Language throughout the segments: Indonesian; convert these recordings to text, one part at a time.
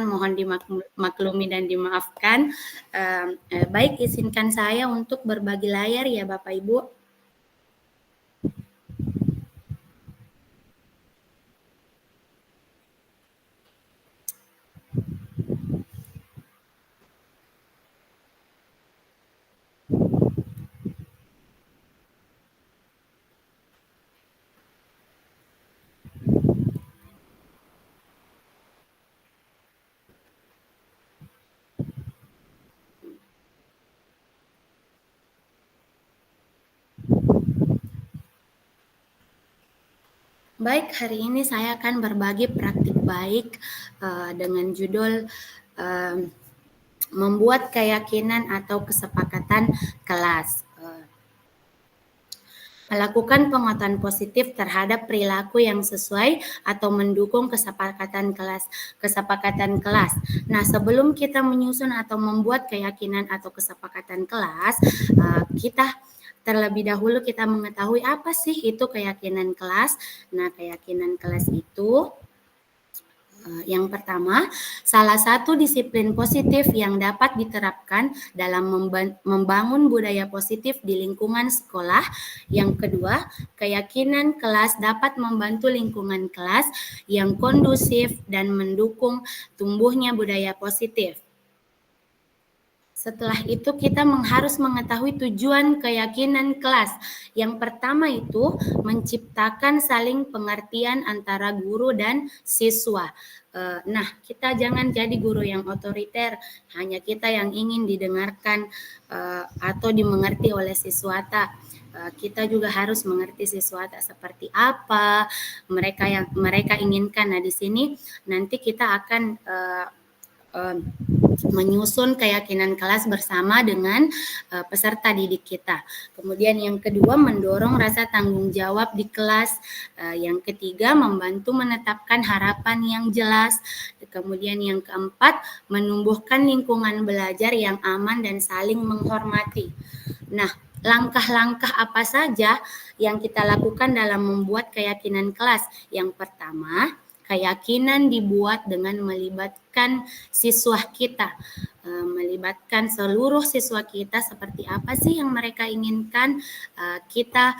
mohon dimaklumi dan dimaafkan. Baik, izinkan saya untuk berbagi layar ya Bapak Ibu. Baik, hari ini saya akan berbagi praktik baik dengan judul membuat keyakinan atau kesepakatan kelas. Melakukan penguatan positif terhadap perilaku yang sesuai atau mendukung kesepakatan kelas. Nah, sebelum kita menyusun atau membuat keyakinan atau kesepakatan kelas, terlebih dahulu kita mengetahui apa sih itu keyakinan kelas. Nah, keyakinan kelas itu yang pertama, salah satu disiplin positif yang dapat diterapkan dalam membangun budaya positif di lingkungan sekolah. Yang kedua, keyakinan kelas dapat membantu lingkungan kelas yang kondusif dan mendukung tumbuhnya budaya positif. Setelah itu kita harus mengetahui tujuan keyakinan kelas. Yang pertama itu menciptakan saling pengertian antara guru dan siswa. Nah, kita jangan jadi guru yang otoriter, hanya kita yang ingin didengarkan atau dimengerti oleh siswata. Kita juga harus mengerti siswata seperti apa mereka inginkan. Nah, di sini nanti kita akan menyusun keyakinan kelas bersama dengan peserta didik kita. Kemudian yang kedua, mendorong rasa tanggung jawab di kelas. Yang ketiga, membantu menetapkan harapan yang jelas. Kemudian yang keempat, menumbuhkan lingkungan belajar yang aman dan saling menghormati. Nah, langkah-langkah apa saja yang kita lakukan dalam membuat keyakinan kelas? Yang pertama, keyakinan dibuat dengan melibatkan siswa kita, melibatkan seluruh siswa kita seperti apa sih yang mereka inginkan. Kita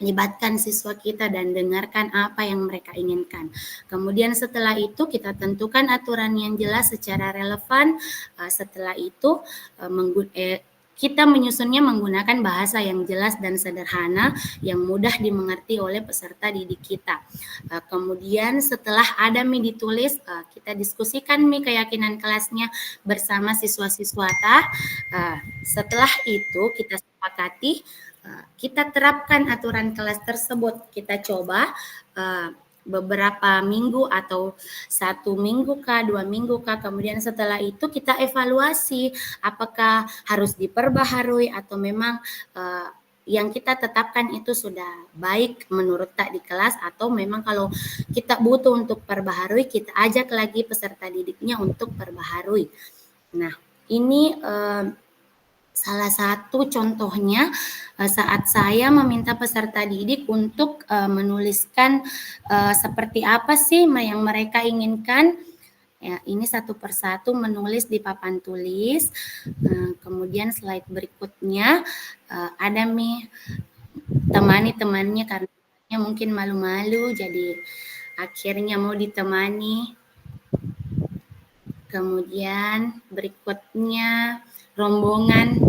libatkan siswa kita dan dengarkan apa yang mereka inginkan. Kemudian setelah itu kita tentukan aturan yang jelas secara relevan. Setelah itu kita menyusunnya menggunakan bahasa yang jelas dan sederhana yang mudah dimengerti oleh peserta didik kita. Kemudian setelah ada ditulis, kita diskusikan keyakinan kelasnya bersama siswa-siswata. Setelah itu kita sepakati, kita terapkan aturan kelas tersebut. Kita coba beberapa minggu atau 1 minggu kah, 2 minggu kah, kemudian setelah itu kita evaluasi apakah harus diperbaharui atau memang yang kita tetapkan itu sudah baik menurut di kelas, atau memang kalau kita butuh untuk perbaharui, kita ajak lagi peserta didiknya untuk perbaharui. Nah, ini salah satu contohnya saat saya meminta peserta didik untuk menuliskan seperti apa sih yang mereka inginkan. Ya, ini satu persatu menulis di papan tulis. Kemudian slide berikutnya ada temani temannya karena mungkin malu-malu, jadi akhirnya mau ditemani. Kemudian berikutnya rombongan.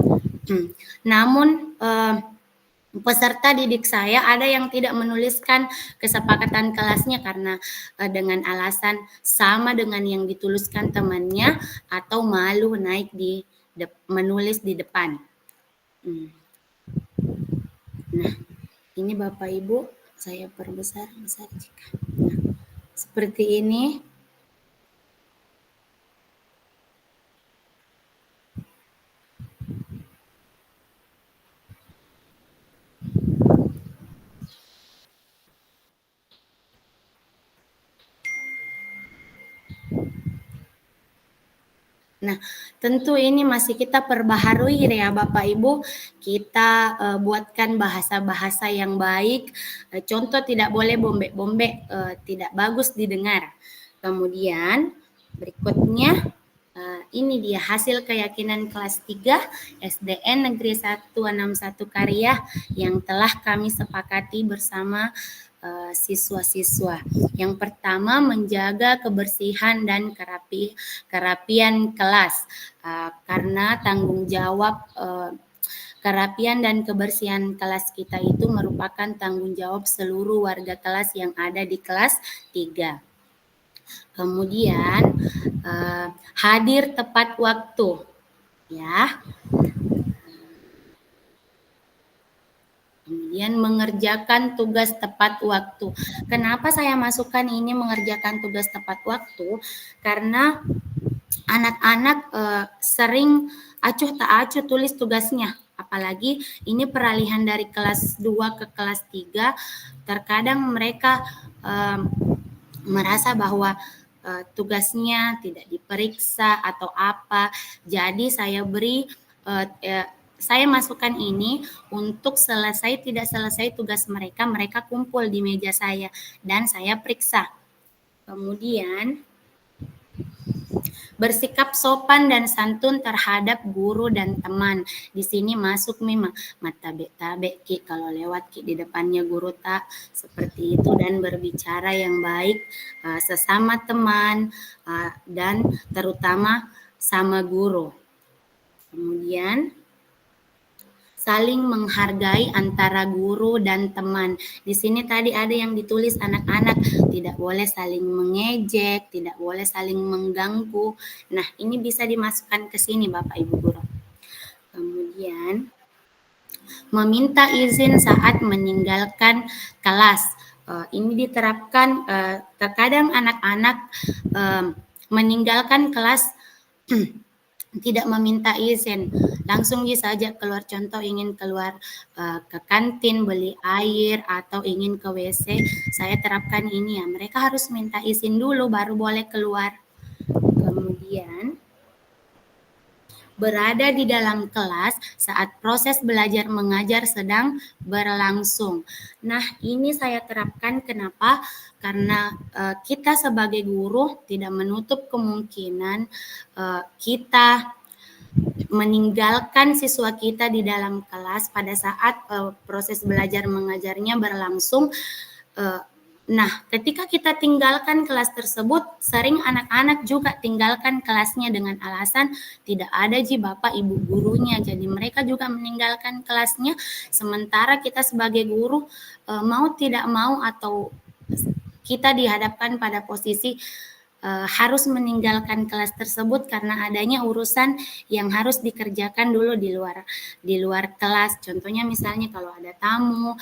Namun peserta didik saya ada yang tidak menuliskan kesepakatan kelasnya karena dengan alasan sama dengan yang dituliskan temannya atau malu naik menulis di depan. Nah, ini Bapak Ibu, saya perbesar jika. Nah, seperti ini. Nah, tentu ini masih kita perbaharui ya Bapak Ibu. Kita buatkan bahasa-bahasa yang baik. Contoh, tidak boleh bombek-bombek, tidak bagus didengar. Kemudian Berikutnya, ini dia hasil keyakinan kelas 3 SDN Negeri 161 Karya yang telah kami sepakati bersama siswa-siswa. Yang pertama, menjaga kebersihan dan kerapian kelas, karena tanggung jawab kerapian dan kebersihan kelas kita itu merupakan tanggung jawab seluruh warga kelas yang ada di kelas 3. Kemudian hadir tepat waktu, ya. Kemudian mengerjakan tugas tepat waktu. Kenapa saya masukkan ini mengerjakan tugas tepat waktu? Karena anak-anak sering acuh tak acuh tulis tugasnya. Apalagi ini peralihan dari kelas 2 ke kelas 3. Terkadang mereka merasa bahwa tugasnya tidak diperiksa atau apa. Jadi saya beri saya masukkan ini untuk selesai tidak selesai tugas mereka kumpul di meja saya dan saya periksa. Kemudian bersikap sopan dan santun terhadap guru dan teman. Di sini masuk memang matabe-tabe ki, kalau lewat ki di depannya guru tak seperti itu, dan berbicara yang baik sesama teman dan terutama sama guru. Kemudian saling menghargai antara guru dan teman. Di sini tadi ada yang ditulis anak-anak, tidak boleh saling mengejek, tidak boleh saling mengganggu. Nah, ini bisa dimasukkan ke sini Bapak Ibu guru. Kemudian meminta izin saat meninggalkan kelas. Ini diterapkan terkadang anak-anak meninggalkan kelas tidak meminta izin, langsung saja keluar. Contoh ingin keluar ke kantin beli air atau ingin ke WC, saya terapkan ini ya, mereka harus minta izin dulu baru boleh keluar. Kemudian berada di dalam kelas saat proses belajar mengajar sedang berlangsung. Nah, ini saya terapkan kenapa? Karena kita sebagai guru tidak menutup kemungkinan kita meninggalkan siswa kita di dalam kelas pada saat proses belajar mengajarnya berlangsung. Nah, ketika kita tinggalkan kelas tersebut, sering anak-anak juga tinggalkan kelasnya dengan alasan tidak ada bapak ibu gurunya. Jadi mereka juga meninggalkan kelasnya, sementara kita sebagai guru mau tidak mau atau kita dihadapkan pada posisi harus meninggalkan kelas tersebut karena adanya urusan yang harus dikerjakan dulu di luar kelas. Contohnya misalnya kalau ada tamu,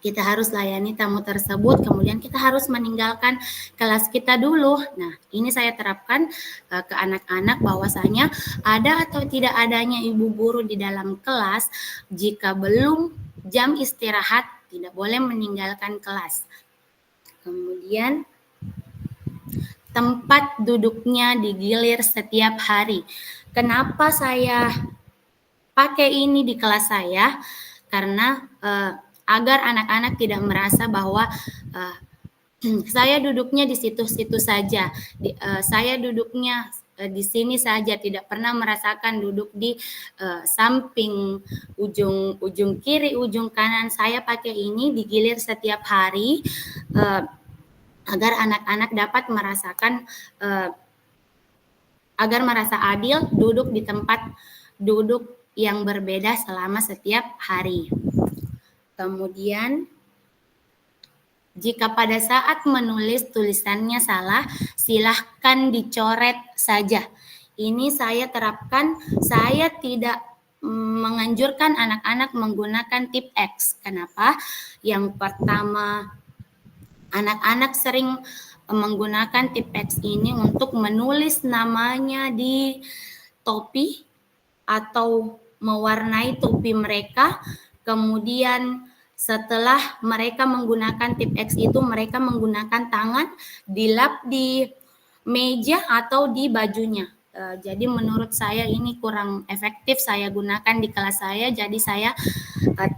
kita harus layani tamu tersebut, kemudian kita harus meninggalkan kelas kita dulu. Nah, ini saya terapkan ke anak-anak bahwasanya ada atau tidak adanya ibu guru di dalam kelas, jika belum jam istirahat tidak boleh meninggalkan kelas. Kemudian tempat duduknya digilir setiap hari. Kenapa saya pakai ini di kelas saya? Karena agar anak-anak tidak merasa bahwa saya duduknya di situ-situ saja, saya duduknya di sini saja, tidak pernah merasakan duduk di samping, ujung kiri, ujung kanan. Saya pakai ini digilir setiap hari agar anak-anak dapat merasakan agar merasa adil duduk di tempat duduk yang berbeda selama setiap hari. Kemudian jika pada saat menulis tulisannya salah, silahkan dicoret saja. Ini saya terapkan, saya tidak menganjurkan anak-anak menggunakan tip X. Kenapa? Yang pertama, anak-anak sering menggunakan tip X ini untuk menulis namanya di topi atau mewarnai topi mereka. Kemudian setelah mereka menggunakan tip X itu, mereka menggunakan tangan dilap di meja atau di bajunya. Jadi menurut saya ini kurang efektif saya gunakan di kelas saya. Jadi saya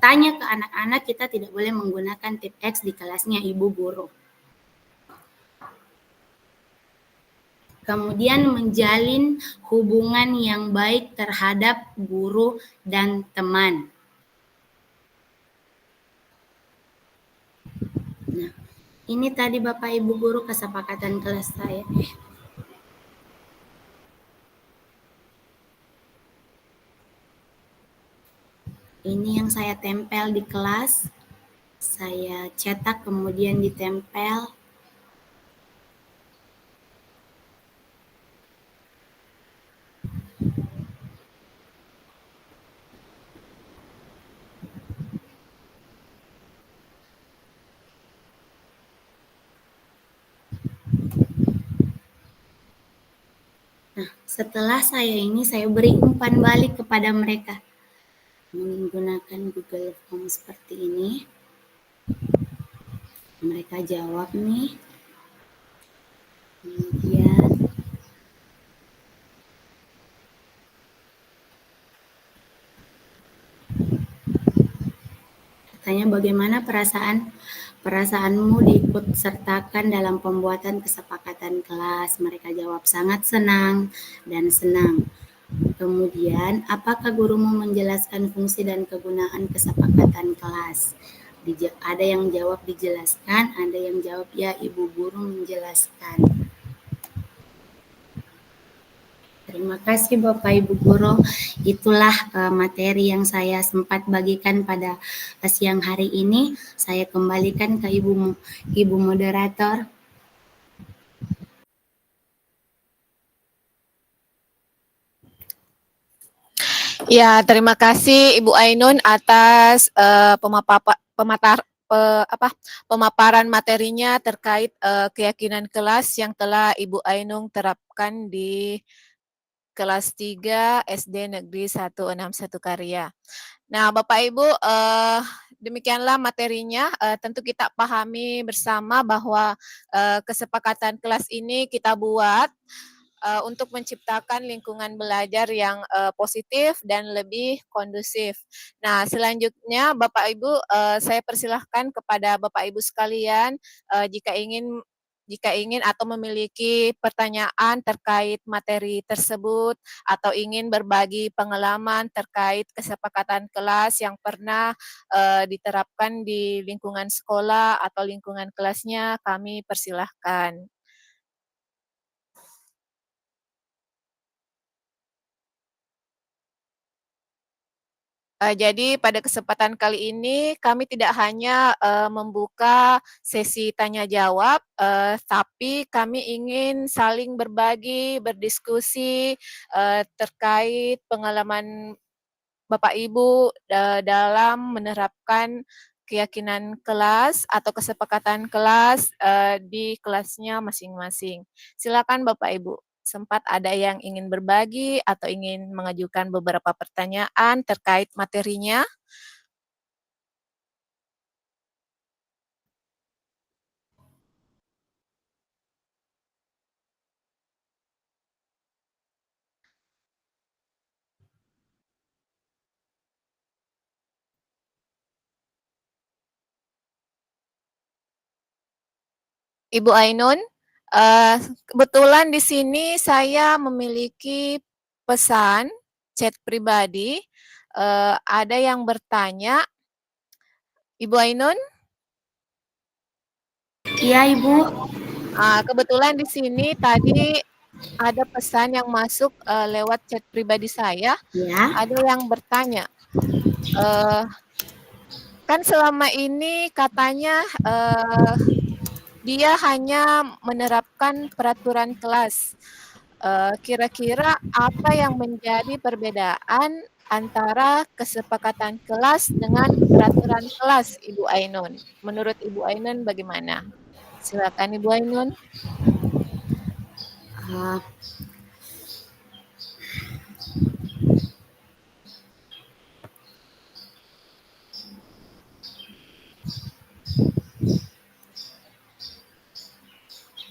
tanya ke anak-anak, kita tidak boleh menggunakan tip X di kelasnya ibu guru. Kemudian menjalin hubungan yang baik terhadap guru dan teman. Nah, ini tadi Bapak Ibu guru kesepakatan kelas saya. Ini yang saya tempel di kelas. Saya cetak kemudian ditempel. Nah, setelah saya beri umpan balik kepada mereka menggunakan Google Form seperti ini. Mereka jawab nih. Kemudian tanya bagaimana perasaanmu diikut sertakan dalam pembuatan kesepakatan kelas. Mereka jawab sangat senang dan senang. Kemudian, apakah gurumu menjelaskan fungsi dan kegunaan kesepakatan kelas? Ada yang jawab dijelaskan, ada yang jawab ya Ibu Guru menjelaskan. Terima kasih Bapak Ibu Guru. Itulah materi yang saya sempat bagikan pada siang hari ini. Saya kembalikan ke Ibu Moderator. Ya, terima kasih Ibu Ainun atas pemaparan materinya terkait keyakinan kelas yang telah Ibu Ainun terapkan di kelas 3 SD Negeri 161 Karya. Nah, Bapak Ibu, demikianlah materinya. Tentu kita pahami bersama bahwa kesepakatan kelas ini kita buat untuk menciptakan lingkungan belajar yang positif dan lebih kondusif. Nah, selanjutnya Bapak Ibu, saya persilahkan kepada Bapak Ibu sekalian jika ingin atau memiliki pertanyaan terkait materi tersebut atau ingin berbagi pengalaman terkait kesepakatan kelas yang pernah diterapkan di lingkungan sekolah atau lingkungan kelasnya, kami persilahkan. Jadi pada kesempatan kali ini kami tidak hanya membuka sesi tanya jawab, tapi kami ingin saling berbagi, berdiskusi terkait pengalaman Bapak Ibu dalam menerapkan keyakinan kelas atau kesepakatan kelas di kelasnya masing-masing. Silakan Bapak Ibu. Sempat ada yang ingin berbagi atau ingin mengajukan beberapa pertanyaan terkait materinya? Ibu Ainun, kebetulan di sini saya memiliki pesan chat pribadi. Ada yang bertanya, Ibu Ainun? Iya Ibu. Kebetulan di sini tadi ada pesan yang masuk lewat chat pribadi saya. Ya. Ada yang bertanya, kan selama ini katanya dia hanya menerapkan peraturan kelas. Kira-kira apa yang menjadi perbedaan antara kesepakatan kelas dengan peraturan kelas, Ibu Ainun? Menurut Ibu Ainun bagaimana? Silakan Ibu Ainun.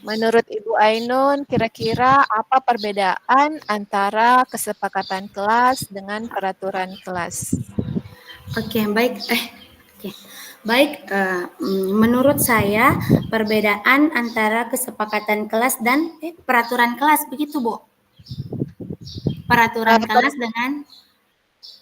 Menurut Ibu Ainun, kira-kira apa perbedaan antara kesepakatan kelas dengan peraturan kelas? Oke, baik. Oke. Baik, menurut saya perbedaan antara kesepakatan kelas dan peraturan kelas, begitu Bu? Peraturan kelas dengan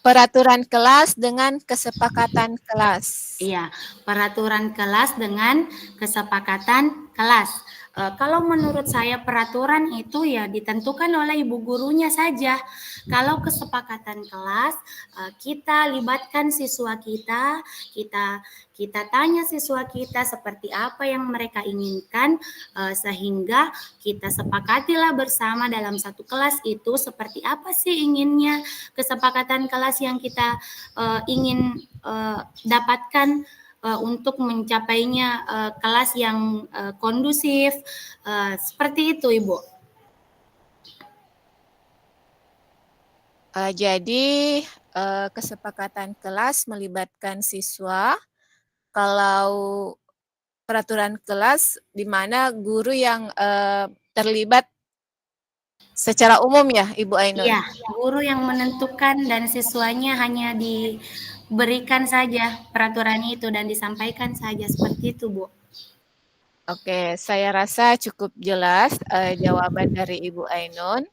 Peraturan kelas dengan kesepakatan kelas. Iya, peraturan kelas dengan kesepakatan kelas. Kalau menurut saya peraturan itu ya ditentukan oleh ibu gurunya saja. Kalau kesepakatan kelas, kita libatkan siswa kita, kita tanya siswa kita seperti apa yang mereka inginkan, sehingga kita sepakatilah bersama dalam satu kelas itu seperti apa sih inginnya kesepakatan kelas yang kita ingin dapatkan untuk mencapainya kelas yang kondusif, seperti itu Ibu. Jadi kesepakatan kelas melibatkan siswa. Kalau peraturan kelas di mana guru yang terlibat secara umum ya, Ibu Ainun? Iya, guru yang menentukan dan siswanya hanya diberikan saja peraturan itu dan disampaikan saja seperti itu, Bu. Oke, saya rasa cukup jelas jawaban dari Ibu Ainun.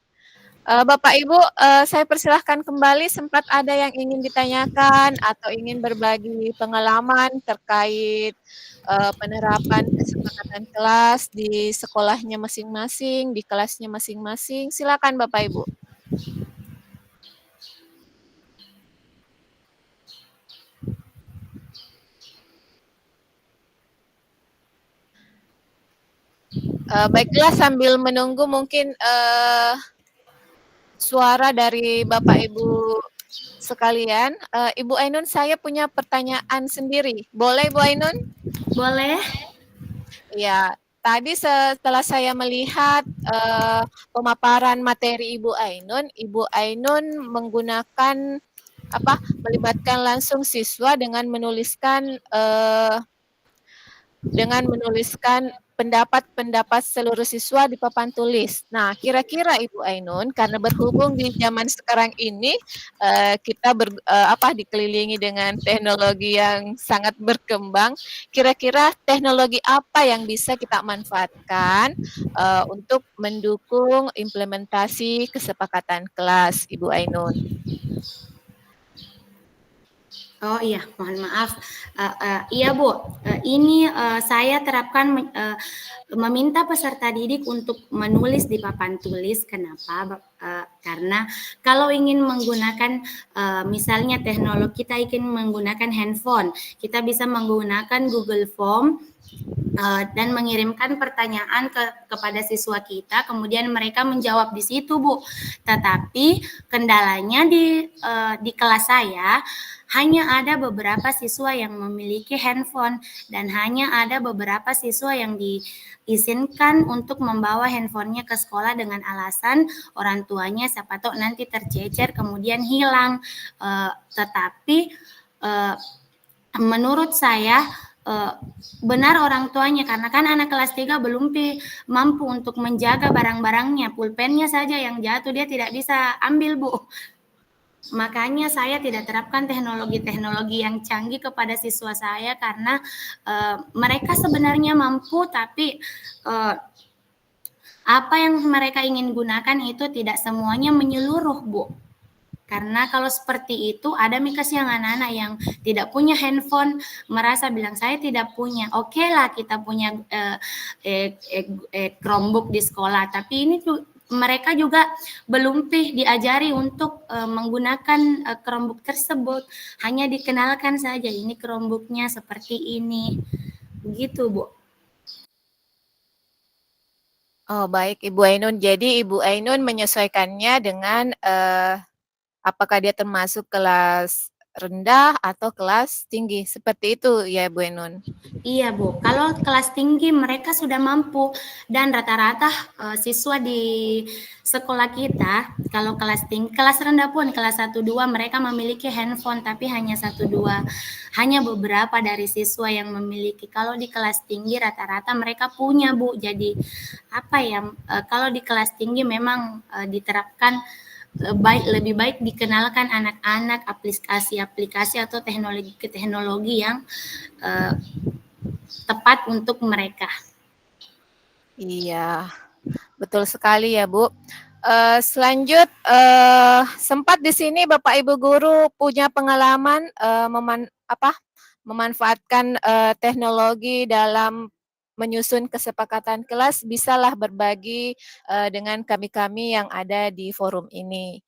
Bapak Ibu, saya persilahkan kembali, sempat ada yang ingin ditanyakan atau ingin berbagi pengalaman terkait penerapan kesepakatan kelas di sekolahnya masing-masing, di kelasnya masing-masing. Silakan Bapak Ibu. Baiklah, sambil menunggu mungkin suara dari Bapak Ibu sekalian. Ibu Ainun, saya punya pertanyaan sendiri. Boleh Ibu Ainun? Boleh? Ya, tadi setelah saya melihat pemaparan materi Ibu Ainun menggunakan melibatkan langsung siswa dengan menuliskan pendapat-pendapat seluruh siswa di papan tulis. Nah, kira-kira Ibu Ainun, karena berhubung di zaman sekarang ini kita dikelilingi dengan teknologi yang sangat berkembang, kira-kira teknologi apa yang bisa kita manfaatkan untuk mendukung implementasi kesepakatan kelas, Ibu Ainun? Oh iya, mohon maaf. Iya Bu, ini saya terapkan meminta peserta didik untuk menulis di papan tulis. Kenapa? Karena kalau ingin menggunakan misalnya teknologi, kita ingin menggunakan handphone, kita bisa menggunakan Google Form dan mengirimkan pertanyaan kepada siswa kita, kemudian mereka menjawab di situ, Bu. Tetapi kendalanya di kelas saya hanya ada beberapa siswa yang memiliki handphone dan hanya ada beberapa siswa yang diizinkan untuk membawa handphonenya ke sekolah dengan alasan orang tuanya siapa tahu nanti tercecer kemudian hilang. Tetapi menurut saya benar orang tuanya, karena kan anak kelas 3 belum mampu untuk menjaga barang-barangnya, pulpennya saja yang jatuh dia tidak bisa ambil, Bu. Makanya saya tidak terapkan teknologi-teknologi yang canggih kepada siswa saya karena mereka sebenarnya mampu, tapi apa yang mereka ingin gunakan itu tidak semuanya menyeluruh, Bu. Karena kalau seperti itu ada mikas yang anak-anak yang tidak punya handphone merasa bilang saya tidak punya. Oke lah kita punya Chromebook di sekolah, tapi ini tuh mereka juga belum diajari untuk menggunakan Chromebook tersebut. Hanya dikenalkan saja ini Chromebooknya seperti ini. Begitu, Bu. Oh, baik Ibu Ainun. Jadi Ibu Ainun menyesuaikannya dengan apakah dia termasuk kelas rendah atau kelas tinggi. Seperti itu ya Bu Ainun. Iya Bu, kalau kelas tinggi mereka sudah mampu dan rata-rata siswa di sekolah kita kalau kelas tinggi, kelas rendah pun kelas 1 2 mereka memiliki handphone tapi hanya 1 2. Hanya beberapa dari siswa yang memiliki. Kalau di kelas tinggi rata-rata mereka punya Bu. Jadi apa ya kalau di kelas tinggi memang diterapkan lebih baik dikenalkan anak-anak aplikasi-aplikasi atau teknologi yang tepat untuk mereka. Iya, betul sekali ya Bu. Sempat di sini Bapak Ibu guru punya pengalaman memanfaatkan teknologi dalam menyusun kesepakatan kelas, bisalah berbagi dengan kami-kami yang ada di forum ini.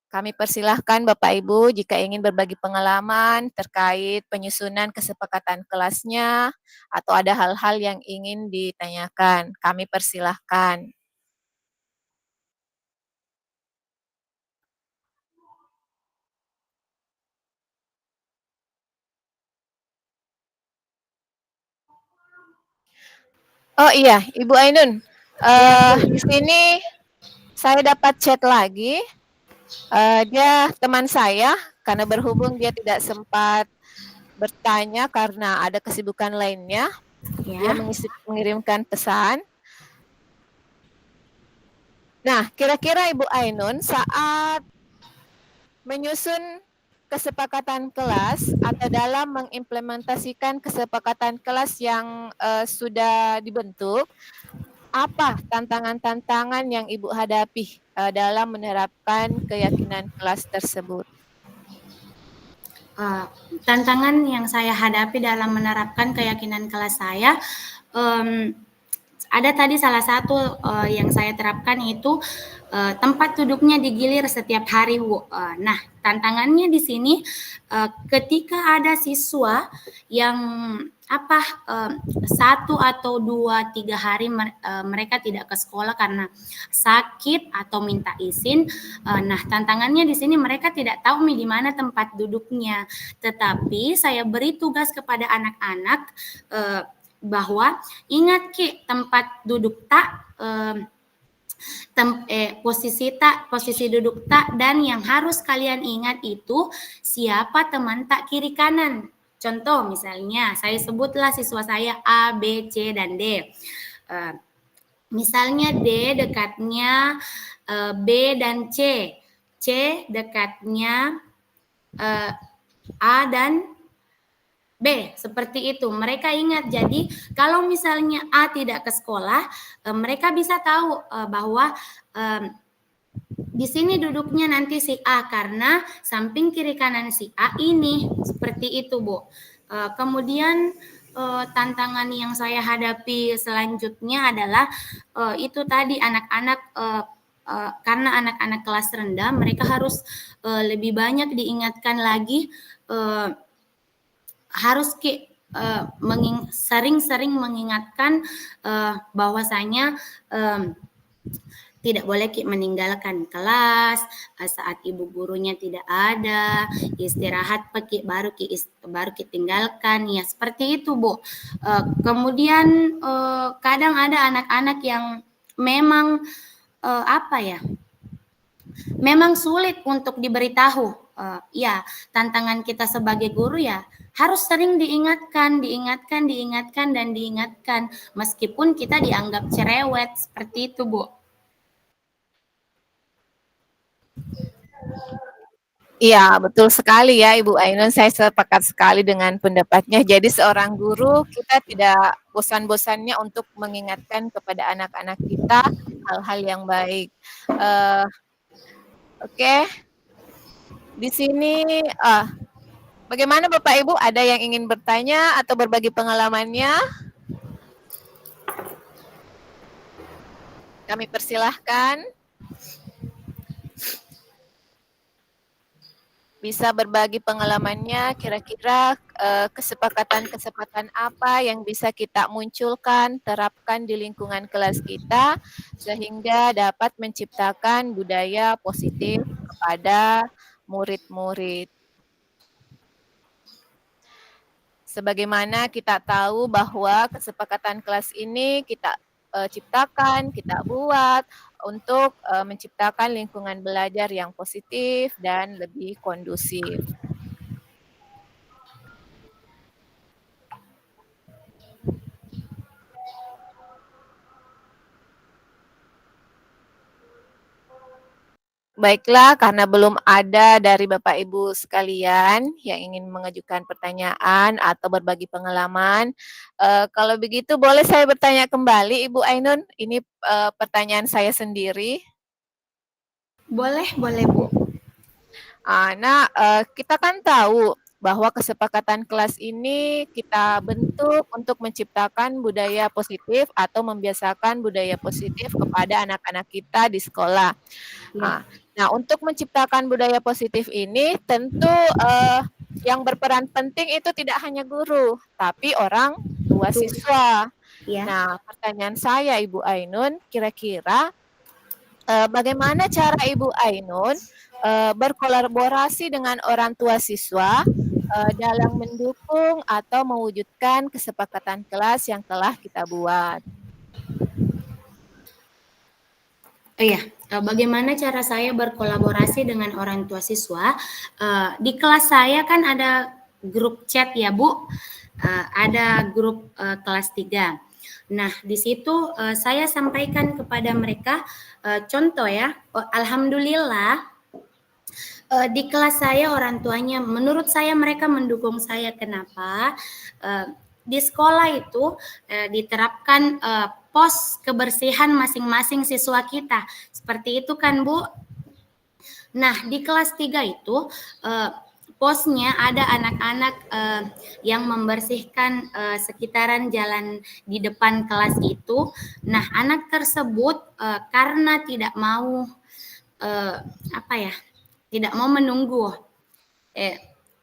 Kami persilahkan Bapak Ibu jika ingin berbagi pengalaman terkait penyusunan kesepakatan kelasnya atau ada hal-hal yang ingin ditanyakan. Kami persilahkan. Oh iya, Ibu Ainun, di sini saya dapat chat lagi. Dia teman saya, karena berhubung dia tidak sempat bertanya karena ada kesibukan lainnya. Dia Ya. mengirimkan pesan. Nah, kira-kira Ibu Ainun saat menyusun kesepakatan kelas atau dalam mengimplementasikan kesepakatan kelas yang sudah dibentuk, apa tantangan-tantangan yang Ibu hadapi dalam menerapkan keyakinan kelas tersebut? Tantangan yang saya hadapi dalam menerapkan keyakinan kelas saya, ada tadi salah satu yang saya terapkan itu tempat duduknya digilir setiap hari, Bu. Nah, tantangannya di sini ketika ada siswa yang satu atau 2-3 hari mereka tidak ke sekolah karena sakit atau minta izin. Nah, tantangannya di sini mereka tidak tahu di mana tempat duduknya. Tetapi saya beri tugas kepada anak-anak bahwa ingat Ki, tempat duduk tak posisi duduk tak, dan yang harus kalian ingat itu siapa teman tak kiri kanan. Contoh misalnya saya sebutlah siswa saya A, B, C, dan D. Misalnya D dekatnya B dan C. C dekatnya A dan B, seperti itu. Mereka ingat. Jadi kalau misalnya A tidak ke sekolah, mereka bisa tahu bahwa di sini duduknya nanti si A karena samping kiri kanan si A ini. Seperti itu, Bu. Kemudian tantangan yang saya hadapi selanjutnya adalah itu tadi anak-anak karena anak-anak kelas rendah, mereka harus lebih banyak diingatkan lagi, harus sering-sering mengingatkan bahwasanya tidak boleh meninggalkan kelas saat ibu gurunya tidak ada, istirahat baru tinggalkan, ya seperti itu, Bu. Kemudian kadang ada anak-anak yang memang memang sulit untuk diberitahu. Ya, tantangan kita sebagai guru ya harus sering diingatkan, dan diingatkan meskipun kita dianggap cerewet, seperti itu, Bu. Iya, betul sekali ya Ibu Ainun, saya sepakat sekali dengan pendapatnya. Jadi seorang guru kita tidak bosan-bosannya untuk mengingatkan kepada anak-anak kita hal-hal yang baik. Oke, di sini bagaimana Bapak Ibu, ada yang ingin bertanya atau berbagi pengalamannya? Kami persilahkan. Bisa berbagi pengalamannya, kira-kira kesepakatan-kesepakatan apa yang bisa kita munculkan, terapkan di lingkungan kelas kita, sehingga dapat menciptakan budaya positif kepada murid-murid. Sebagaimana kita tahu bahwa kesepakatan kelas ini kita ciptakan, kita buat untuk menciptakan lingkungan belajar yang positif dan lebih kondusif. Baiklah, karena belum ada dari Bapak Ibu sekalian yang ingin mengajukan pertanyaan atau berbagi pengalaman, kalau begitu boleh saya bertanya kembali Ibu Ainun? Ini pertanyaan saya sendiri. Boleh, boleh Bu. Nah, kita kan tahu bahwa kesepakatan kelas ini kita bentuk untuk menciptakan budaya positif atau membiasakan budaya positif kepada anak-anak kita di sekolah. Ya, Ah, nah, untuk menciptakan budaya positif ini tentu yang berperan penting itu tidak hanya guru, tapi orang tua tuh. siswa. Ya. Nah, pertanyaan saya Ibu Ainun, kira-kira bagaimana cara Ibu Ainun berkolaborasi dengan orang tua siswa dalam mendukung atau mewujudkan kesepakatan kelas yang telah kita buat? Oh iya, bagaimana cara saya berkolaborasi dengan orang tua siswa? Di kelas saya kan ada grup chat ya Bu, ada grup kelas 3. Nah, di situ saya sampaikan kepada mereka contoh ya, alhamdulillah di kelas saya orang tuanya menurut saya mereka mendukung saya. Kenapa? Di sekolah itu diterapkan pos kebersihan masing-masing siswa kita. Seperti itu kan, Bu? Nah, di kelas 3 itu posnya ada anak-anak yang membersihkan sekitaran jalan di depan kelas itu. Nah, anak tersebut karena tidak mau apa ya? Tidak mau menunggu.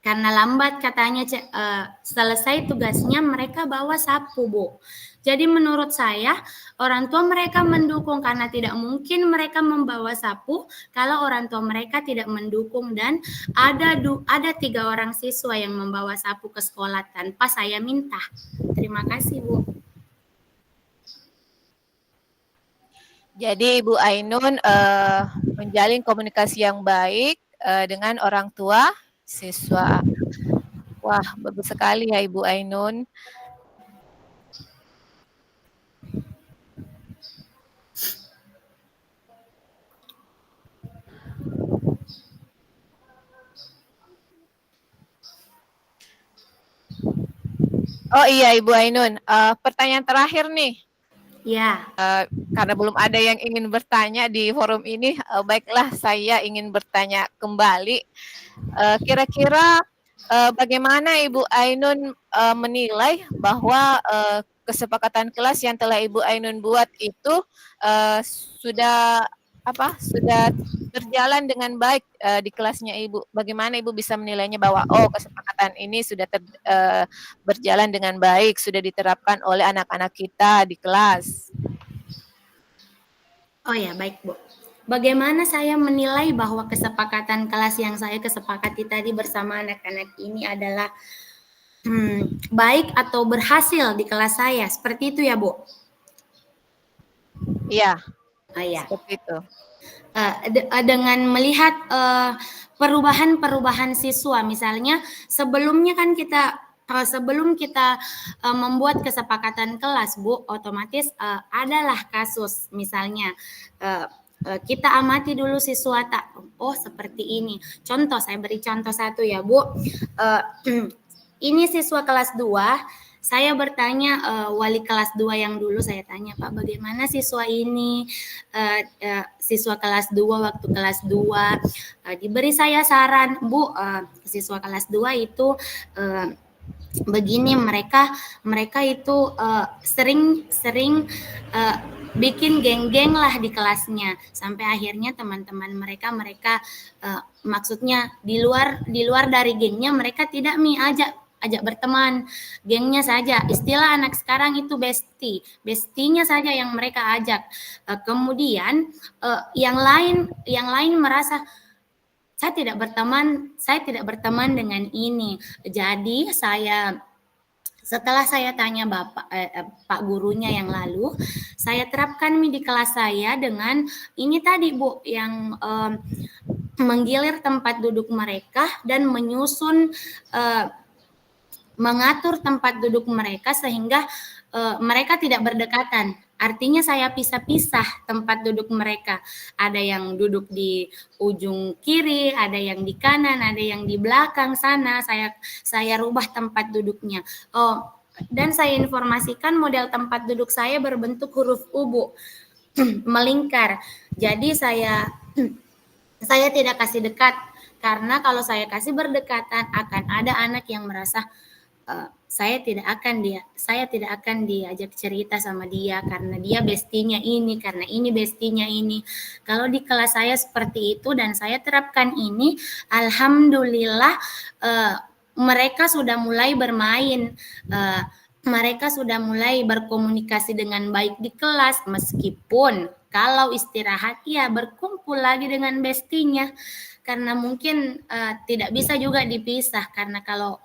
Karena lambat katanya selesai tugasnya mereka bawa sapu, Bu. Jadi menurut saya orang tua mereka mendukung karena tidak mungkin mereka membawa sapu kalau orang tua mereka tidak mendukung, dan ada 3 orang siswa yang membawa sapu ke sekolah tanpa saya minta. Terima kasih, Bu. Jadi Ibu Ainun menjalin komunikasi yang baik dengan orang tua siswa. Wah, bagus sekali ya Ibu Ainun. Oh iya Ibu Ainun, pertanyaan terakhir nih. Ya. Karena belum ada yang ingin bertanya di forum ini, baiklah saya ingin bertanya kembali. Kira-kira bagaimana Ibu Ainun menilai bahwa kesepakatan kelas yang telah Ibu Ainun buat itu sudah berjalan dengan baik di kelasnya Ibu? Bagaimana Ibu bisa menilainya bahwa kesepakatan ini sudah berjalan dengan baik, sudah diterapkan oleh anak-anak kita di kelas? Oh ya, baik Bu. Bagaimana saya menilai bahwa kesepakatan kelas yang saya kesepakati tadi bersama anak-anak ini adalah baik atau berhasil di kelas saya? Seperti itu ya, Bu? Iya, Ya. seperti itu. Dengan melihat perubahan-perubahan siswa, misalnya sebelum kita membuat kesepakatan kelas, Bu, otomatis adalah kasus, misalnya kita amati dulu siswa seperti ini. Contoh, saya beri contoh satu ya, Bu. Ini siswa kelas 2, saya bertanya wali kelas 2 yang dulu, saya tanya, Pak, bagaimana siswa ini, siswa kelas 2 waktu kelas 2, diberi saya saran, Bu, siswa kelas 2 itu begini, mereka itu sering bikin geng-geng lah di kelasnya, sampai akhirnya teman-teman mereka maksudnya di luar dari gengnya mereka tidak ajak berteman, gengnya saja. Istilah anak sekarang itu bestinya saja yang mereka ajak. Kemudian yang lain merasa saya tidak berteman dengan ini. Jadi setelah saya tanya Pak gurunya yang lalu, saya terapkan di kelas saya dengan ini tadi, Bu, yang menggilir tempat duduk mereka dan menyusun mengatur tempat duduk mereka sehingga mereka tidak berdekatan. Artinya saya pisah-pisah tempat duduk mereka. Ada yang duduk di ujung kiri, ada yang di kanan, ada yang di belakang sana. Saya rubah tempat duduknya. Oh, dan saya informasikan model tempat duduk saya berbentuk huruf U, Bu. Melingkar. Jadi saya tidak kasih dekat, karena kalau saya kasih berdekatan akan ada anak yang merasa saya tidak akan diajak cerita sama dia karena dia bestinya ini, karena ini bestinya ini. Kalau di kelas saya seperti itu dan saya terapkan ini, alhamdulillah mereka sudah mulai bermain, mereka sudah mulai berkomunikasi dengan baik di kelas, meskipun kalau istirahat ya berkumpul lagi dengan bestinya, karena mungkin tidak bisa juga dipisah, karena kalau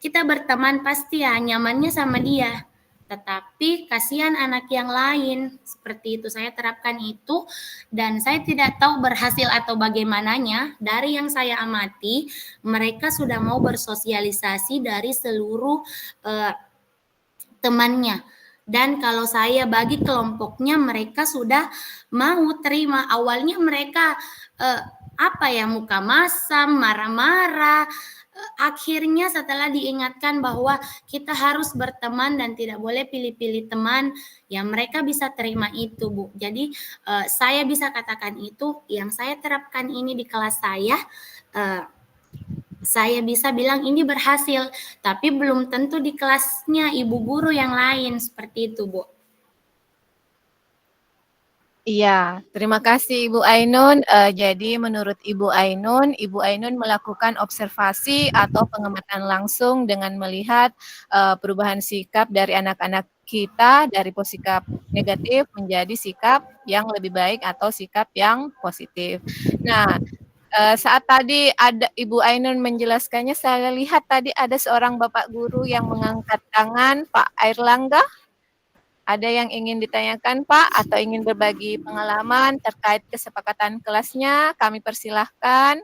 kita berteman pasti ya nyamannya sama dia. Tetapi kasihan anak yang lain, seperti itu saya terapkan itu, dan saya tidak tahu berhasil atau bagaimananya. Dari yang saya amati, mereka sudah mau bersosialisasi dari seluruh temannya. Dan kalau saya bagi kelompoknya, mereka sudah mau terima. Awalnya mereka muka masam, marah-marah. Akhirnya setelah diingatkan bahwa kita harus berteman dan tidak boleh pilih-pilih teman, ya mereka bisa terima itu, Bu. Jadi saya bisa katakan itu yang saya terapkan ini di kelas saya bisa bilang ini berhasil, tapi belum tentu di kelasnya ibu guru yang lain, seperti itu, Bu. Iya, terima kasih Ibu Ainun. Jadi menurut Ibu Ainun melakukan observasi atau pengamatan langsung dengan melihat perubahan sikap dari anak-anak kita dari sikap negatif menjadi sikap yang lebih baik atau sikap yang positif. Nah, saat tadi ada Ibu Ainun menjelaskannya, saya lihat tadi ada seorang Bapak Guru yang mengangkat tangan, Pak Airlangga. Ada yang ingin ditanyakan, Pak, atau ingin berbagi pengalaman terkait kesepakatan kelasnya? Kami persilahkan.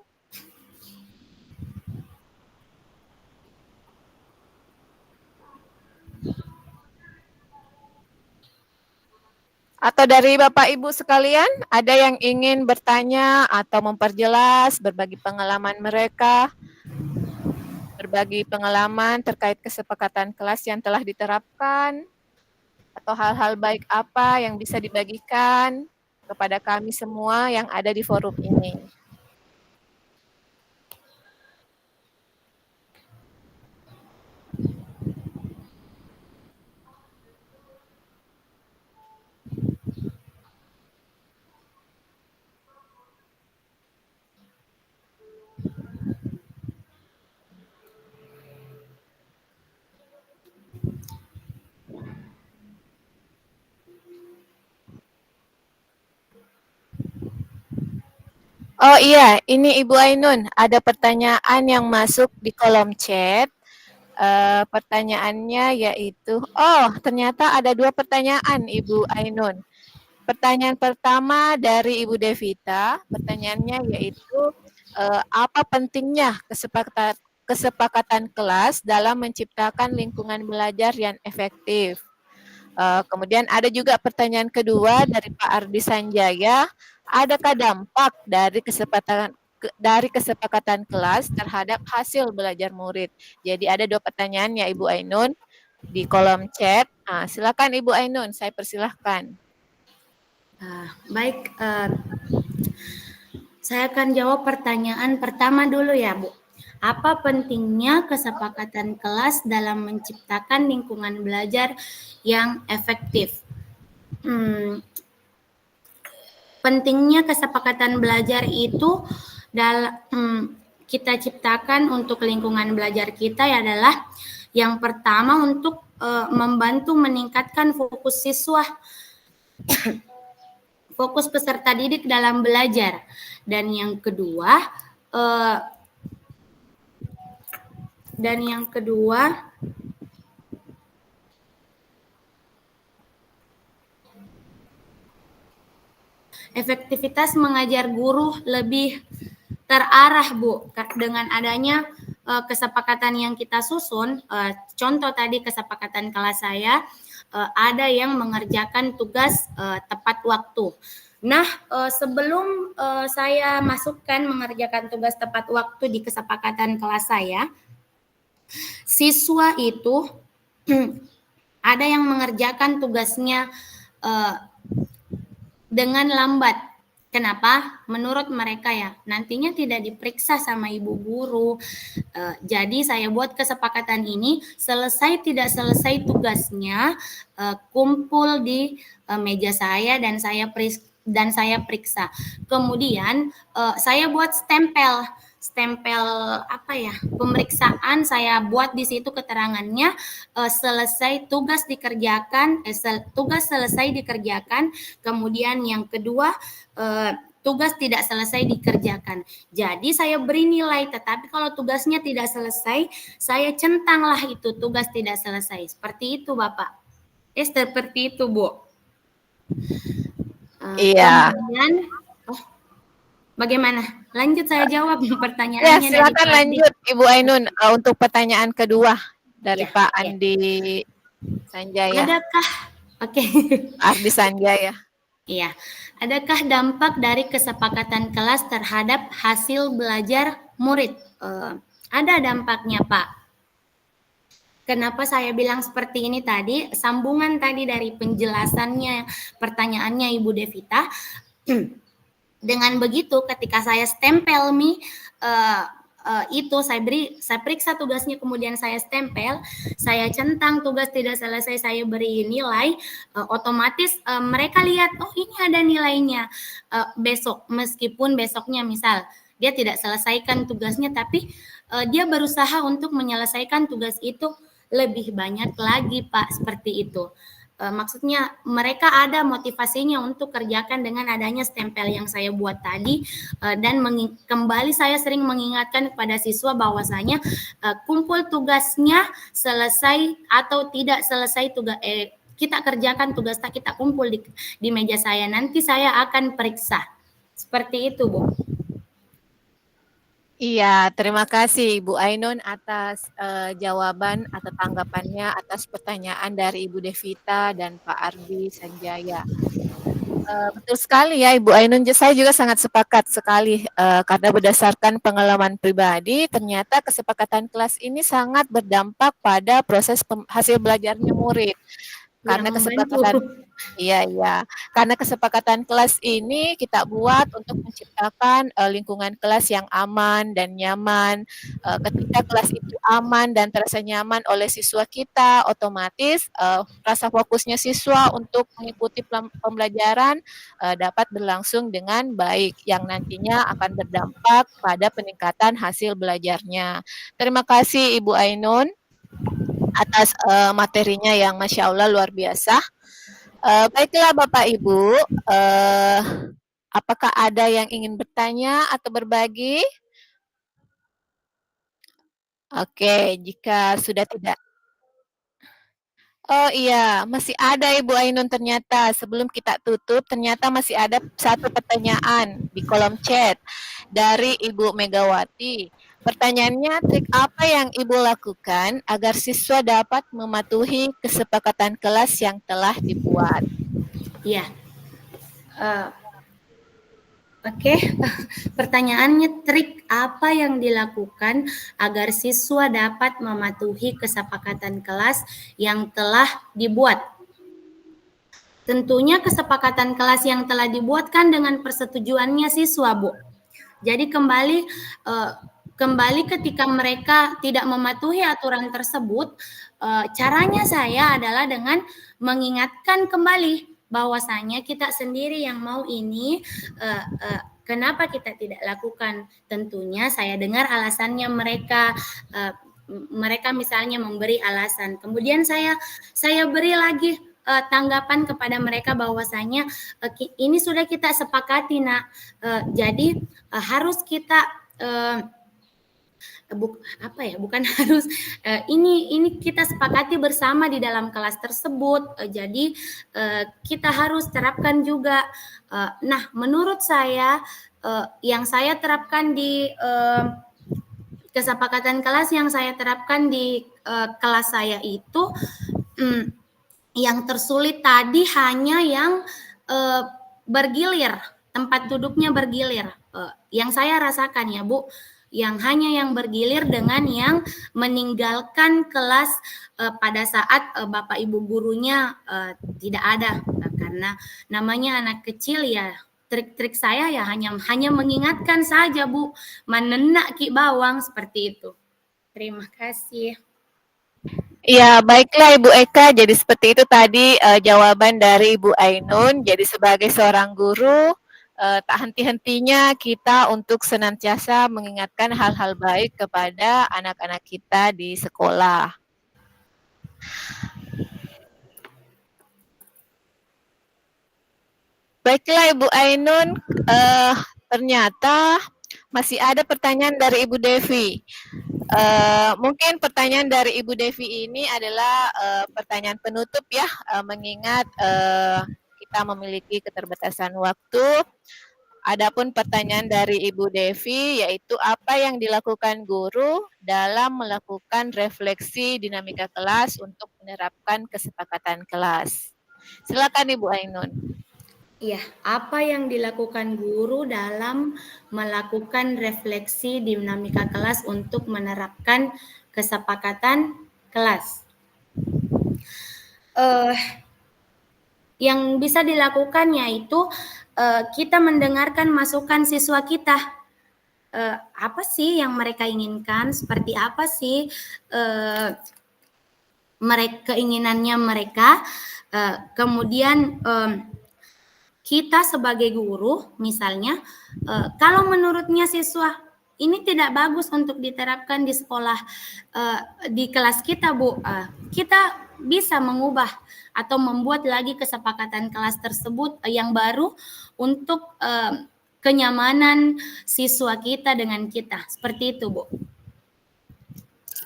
Atau dari Bapak Ibu sekalian, ada yang ingin bertanya atau memperjelas, berbagi pengalaman mereka, berbagi pengalaman terkait kesepakatan kelas yang telah diterapkan, atau hal-hal baik apa yang bisa dibagikan kepada kami semua yang ada di forum ini. Oh iya, ini Ibu Ainun, ada pertanyaan yang masuk di kolom chat. Pertanyaannya yaitu, ternyata ada 2 pertanyaan Ibu Ainun. Pertanyaan pertama dari Ibu Devita, pertanyaannya yaitu, apa pentingnya kesepakatan kelas dalam menciptakan lingkungan belajar yang efektif? Kemudian ada juga pertanyaan kedua dari Pak Ardi Sanjaya, adakah dampak dari kesepakatan kelas terhadap hasil belajar murid? Jadi ada 2 pertanyaan ya Ibu Ainun di kolom chat. Silakan Ibu Ainun, saya persilahkan. Baik, saya akan jawab pertanyaan pertama dulu ya, Bu. Apa pentingnya kesepakatan kelas dalam menciptakan lingkungan belajar yang efektif? Pentingnya kesepakatan belajar itu kita ciptakan untuk lingkungan belajar kita adalah yang pertama untuk membantu meningkatkan fokus siswa, fokus peserta didik dalam belajar, dan yang kedua efektivitas mengajar guru lebih terarah, Bu, dengan adanya kesepakatan yang kita susun. Contoh tadi kesepakatan kelas saya, ada yang mengerjakan tugas tepat waktu. Nah, sebelum saya masukkan mengerjakan tugas tepat waktu di kesepakatan kelas saya, siswa itu ada yang mengerjakan tugasnya dengan lambat. Kenapa? Menurut mereka ya, nantinya tidak diperiksa sama ibu guru. Jadi saya buat kesepakatan ini, selesai tidak selesai tugasnya, kumpul di meja saya dan saya periksa. Kemudian saya buat stempel apa ya, pemeriksaan saya buat di situ keterangannya, selesai tugas dikerjakan, tugas selesai dikerjakan, kemudian yang kedua tugas tidak selesai dikerjakan. Jadi saya beri nilai, tetapi kalau tugasnya tidak selesai, saya centanglah itu tugas tidak selesai. Seperti itu Bapak. Seperti itu Bu. Iya. Kemudian, bagaimana? Lanjut saya jawab pertanyaannya. Ya, silakan lanjut Ibu Ainun untuk pertanyaan kedua dari ya, Pak Andi Sanjaya. Adakah, Ardi Sanjaya. Iya, adakah dampak dari kesepakatan kelas terhadap hasil belajar murid? Ada dampaknya Pak. Kenapa saya bilang seperti ini tadi? Sambungan tadi dari penjelasannya, pertanyaannya Ibu Devita. Dengan begitu, ketika saya stempel itu saya periksa tugasnya, kemudian saya stempel, saya centang tugas tidak selesai, saya beri nilai, otomatis mereka lihat, oh ini ada nilainya. Besok, meskipun besoknya misal dia tidak selesaikan tugasnya, tapi dia berusaha untuk menyelesaikan tugas itu lebih banyak lagi Pak, seperti itu. Maksudnya mereka ada motivasinya untuk kerjakan dengan adanya stempel yang saya buat tadi, dan kembali saya sering mengingatkan kepada siswa bahwasanya kumpul tugasnya selesai atau tidak selesai tugas, kita kerjakan tugas kita kumpul di meja saya, nanti saya akan periksa. Seperti itu Bu. Iya, terima kasih Ibu Ainun atas jawaban atau tanggapannya atas pertanyaan dari Ibu Devita dan Pak Ardi Sanjaya. Betul sekali ya Ibu Ainun, saya juga sangat sepakat sekali karena berdasarkan pengalaman pribadi, ternyata kesepakatan kelas ini sangat berdampak pada proses hasil belajarnya murid. Karena kesepakatan karena kesepakatan kelas ini kita buat untuk menciptakan lingkungan kelas yang aman dan nyaman. Ketika kelas itu aman dan terasa nyaman oleh siswa kita, otomatis rasa fokusnya siswa untuk mengikuti pembelajaran dapat berlangsung dengan baik, yang nantinya akan berdampak pada peningkatan hasil belajarnya. Terima kasih Ibu Ainun atas materinya yang Masya Allah luar biasa. Baiklah Bapak Ibu, apakah ada yang ingin bertanya atau berbagi? Oke, jika sudah tidak. Oh iya, masih ada Ibu Ainun ternyata. Sebelum kita tutup, ternyata masih ada satu pertanyaan di kolom chat dari Ibu Megawati. Pertanyaannya, trik apa yang Ibu lakukan agar siswa dapat mematuhi kesepakatan kelas yang telah dibuat? Iya. Pertanyaannya, trik apa yang dilakukan agar siswa dapat mematuhi kesepakatan kelas yang telah dibuat? Tentunya kesepakatan kelas yang telah dibuat kan dengan persetujuannya siswa, Bu. Jadi kembali ketika mereka tidak mematuhi aturan tersebut, caranya saya adalah dengan mengingatkan kembali bahwasanya kita sendiri yang mau ini, kenapa kita tidak lakukan? Tentunya saya dengar alasannya mereka, mereka misalnya memberi alasan, kemudian saya beri lagi tanggapan kepada mereka bahwasanya ini sudah kita sepakati Nak, jadi harus kita bukan harus, ini kita sepakati bersama di dalam kelas tersebut, jadi kita harus terapkan juga. Nah, menurut saya yang saya terapkan di kesepakatan kelas yang saya terapkan di kelas saya itu, yang tersulit tadi hanya yang bergilir, tempat duduknya bergilir. Yang saya rasakan ya Bu, yang hanya yang bergilir dengan yang meninggalkan kelas pada saat Bapak Ibu gurunya tidak ada, karena namanya anak kecil ya. Trik-trik saya ya hanya mengingatkan saja Bu, menenak ki bawang seperti itu. Terima kasih. Ya, baiklah Ibu Eka. Jadi seperti itu tadi jawaban dari Ibu Ainun. Jadi sebagai seorang guru, tak henti-hentinya kita untuk senantiasa mengingatkan hal-hal baik kepada anak-anak kita di sekolah. Baiklah Ibu Ainun, ternyata masih ada pertanyaan dari Ibu Devi. Mungkin pertanyaan dari Ibu Devi ini adalah pertanyaan penutup ya, mengingat kita memiliki keterbatasan waktu. Adapun pertanyaan dari Ibu Devi yaitu apa yang dilakukan guru dalam melakukan refleksi dinamika kelas untuk menerapkan kesepakatan kelas. Silakan Ibu Ainun. Iya, apa yang dilakukan guru dalam melakukan refleksi dinamika kelas untuk menerapkan kesepakatan kelas? Yang bisa dilakukan yaitu kita mendengarkan masukan siswa kita. Apa sih yang mereka inginkan? Seperti apa sih keinginannya mereka? Kemudian kita sebagai guru misalnya kalau menurutnya siswa ini tidak bagus untuk diterapkan di sekolah di kelas kita Bu, kita bisa mengubah atau membuat lagi kesepakatan kelas tersebut yang baru untuk kenyamanan siswa kita dengan kita, seperti itu Bu.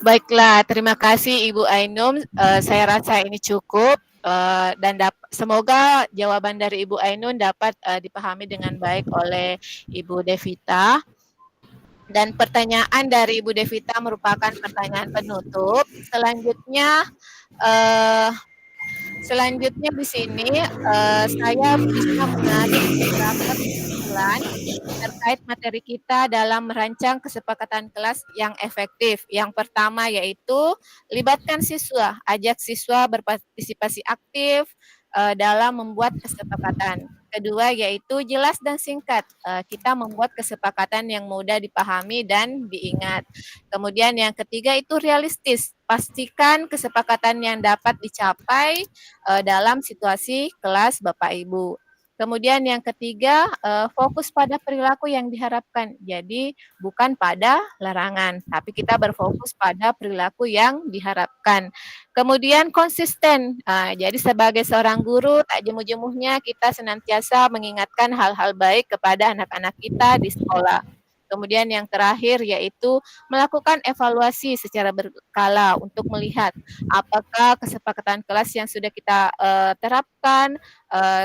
Baiklah, terima kasih Ibu Ainun. Saya rasa ini cukup. Dan semoga jawaban dari Ibu Ainun dapat dipahami dengan baik oleh Ibu Devita. Dan pertanyaan dari Ibu Devita merupakan pertanyaan penutup. Selanjutnya di sini saya bisa menarik beberapa kesimpulan terkait materi kita dalam merancang kesepakatan kelas yang efektif. Yang pertama yaitu libatkan siswa, ajak siswa berpartisipasi aktif dalam membuat kesepakatan. Kedua yaitu jelas dan singkat. Kita membuat kesepakatan yang mudah dipahami dan diingat. Kemudian yang ketiga itu realistis. Pastikan kesepakatan yang dapat dicapai dalam situasi kelas Bapak Ibu. Kemudian yang ketiga, fokus pada perilaku yang diharapkan. Jadi bukan pada larangan, tapi kita berfokus pada perilaku yang diharapkan. Kemudian konsisten. Jadi sebagai seorang guru, tak jemu-jemuhnya kita senantiasa mengingatkan hal-hal baik kepada anak-anak kita di sekolah. Kemudian yang terakhir yaitu melakukan evaluasi secara berkala untuk melihat apakah kesepakatan kelas yang sudah kita terapkan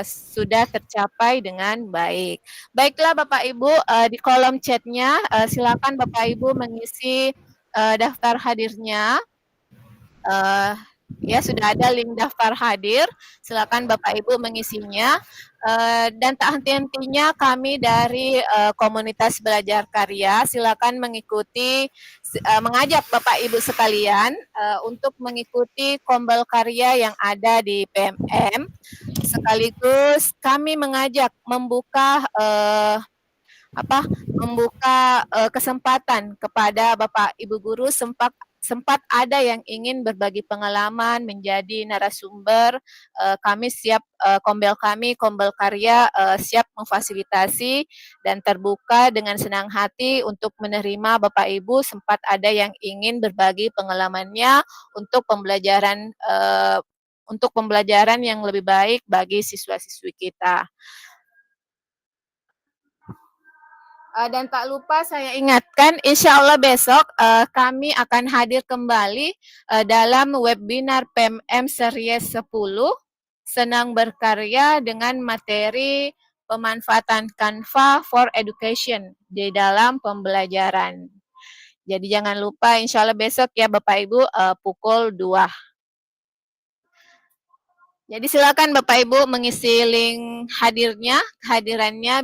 sudah tercapai dengan baik. Baiklah Bapak Ibu, di kolom chatnya silakan Bapak Ibu mengisi daftar hadirnya. Ya, sudah ada link daftar hadir. Silakan Bapak Ibu mengisinya. Dan tak henti-hentinya kami dari komunitas belajar karya silakan mengikuti, mengajak Bapak Ibu sekalian untuk mengikuti kombel karya yang ada di PMM. Sekaligus kami mengajak membuka kesempatan kepada Bapak Ibu guru sempat ada yang ingin berbagi pengalaman menjadi narasumber, kami siap, kombel karya siap memfasilitasi dan terbuka dengan senang hati untuk menerima Bapak Ibu sempat ada yang ingin berbagi pengalamannya untuk pembelajaran yang lebih baik bagi siswa-siswi kita. Dan tak lupa saya ingatkan, insya Allah besok kami akan hadir kembali dalam webinar PMM Series 10, Senang Berkarya dengan materi pemanfaatan Canva for Education di dalam pembelajaran. Jadi jangan lupa insya Allah besok ya Bapak Ibu pukul 2. Jadi silakan Bapak Ibu mengisi link kehadirannya